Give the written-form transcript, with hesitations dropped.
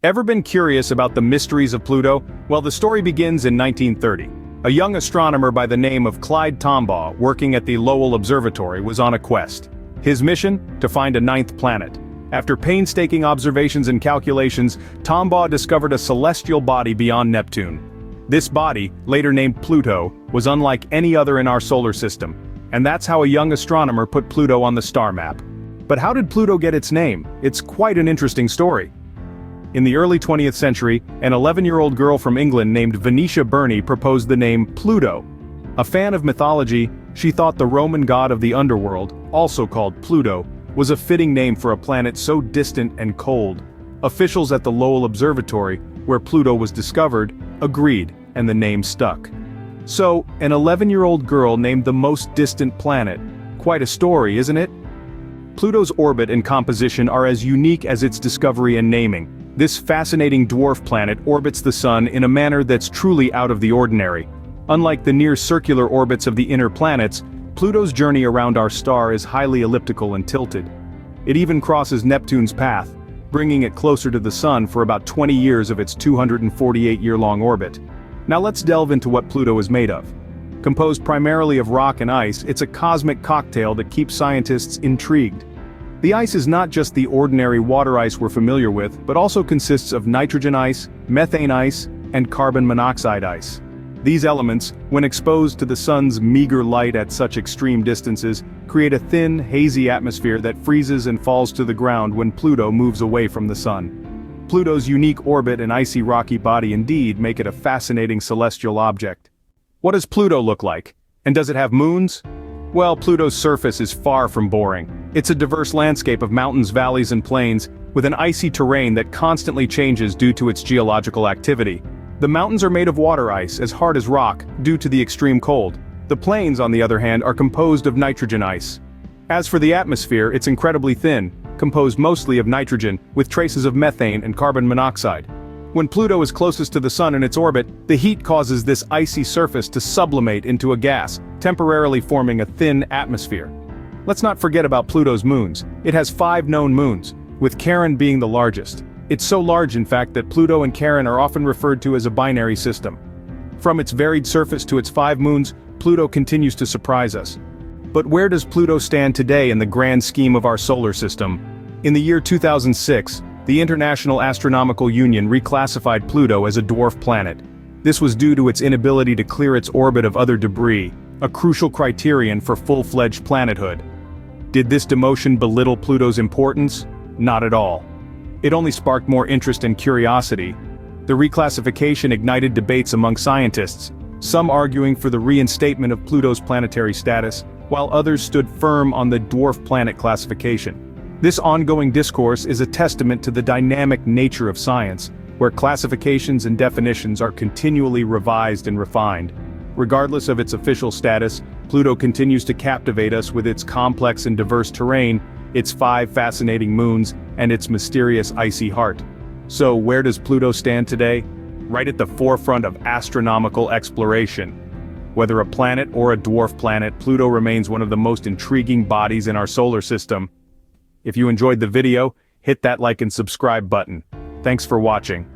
Ever been curious about the mysteries of Pluto? Well, the story begins in 1930. A young astronomer by the name of Clyde Tombaugh, working at the Lowell Observatory, was on a quest. His mission? To find a ninth planet. After painstaking observations and calculations, Tombaugh discovered a celestial body beyond Neptune. This body, later named Pluto, was unlike any other in our solar system, and that's how a young astronomer put Pluto on the star map. But how did Pluto get its name? It's quite an interesting story. In the early 20th century, an 11-year-old girl from England named Venetia Burney proposed the name Pluto. A fan of mythology, she thought the Roman god of the underworld, also called Pluto, was a fitting name for a planet so distant and cold. Officials at the Lowell Observatory, where Pluto was discovered, agreed, and the name stuck. So, an 11-year-old girl named the most distant planet. Quite a story, isn't it? Pluto's orbit and composition are as unique as its discovery and naming. This fascinating dwarf planet orbits the Sun in a manner that's truly out of the ordinary. Unlike the near-circular orbits of the inner planets, Pluto's journey around our star is highly elliptical and tilted. It even crosses Neptune's path, bringing it closer to the Sun for about 20 years of its 248-year-long orbit. Now let's delve into what Pluto is made of. Composed primarily of rock and ice, it's a cosmic cocktail that keeps scientists intrigued. The ice is not just the ordinary water ice we're familiar with, but also consists of nitrogen ice, methane ice, and carbon monoxide ice. These elements, when exposed to the sun's meager light at such extreme distances, create a thin, hazy atmosphere that freezes and falls to the ground when Pluto moves away from the sun. Pluto's unique orbit and icy rocky body indeed make it a fascinating celestial object. What does Pluto look like? And does it have moons? Well, Pluto's surface is far from boring. It's a diverse landscape of mountains, valleys, and plains, with an icy terrain that constantly changes due to its geological activity. The mountains are made of water ice, as hard as rock, due to the extreme cold. The plains, on the other hand, are composed of nitrogen ice. As for the atmosphere, it's incredibly thin, composed mostly of nitrogen, with traces of methane and carbon monoxide. When Pluto is closest to the Sun in its orbit, the heat causes this icy surface to sublimate into a gas, temporarily forming a thin atmosphere. Let's not forget about Pluto's moons. It has 5 known moons, with Charon being the largest. It's so large, in fact, that Pluto and Charon are often referred to as a binary system. From its varied surface to its 5 moons, Pluto continues to surprise us. But where does Pluto stand today in the grand scheme of our solar system? In the year 2006, the International Astronomical Union reclassified Pluto as a dwarf planet. This was due to its inability to clear its orbit of other debris, a crucial criterion for full-fledged planethood. Did this demotion belittle Pluto's importance? Not at all. It only sparked more interest and curiosity. The reclassification ignited debates among scientists, some arguing for the reinstatement of Pluto's planetary status, while others stood firm on the dwarf planet classification. This ongoing discourse is a testament to the dynamic nature of science, where classifications and definitions are continually revised and refined. Regardless of its official status, Pluto continues to captivate us with its complex and diverse terrain, its 5 fascinating moons, and its mysterious icy heart. So where does Pluto stand today? Right at the forefront of astronomical exploration. Whether a planet or a dwarf planet, Pluto remains one of the most intriguing bodies in our solar system. If you enjoyed the video, hit that like and subscribe button. Thanks for watching.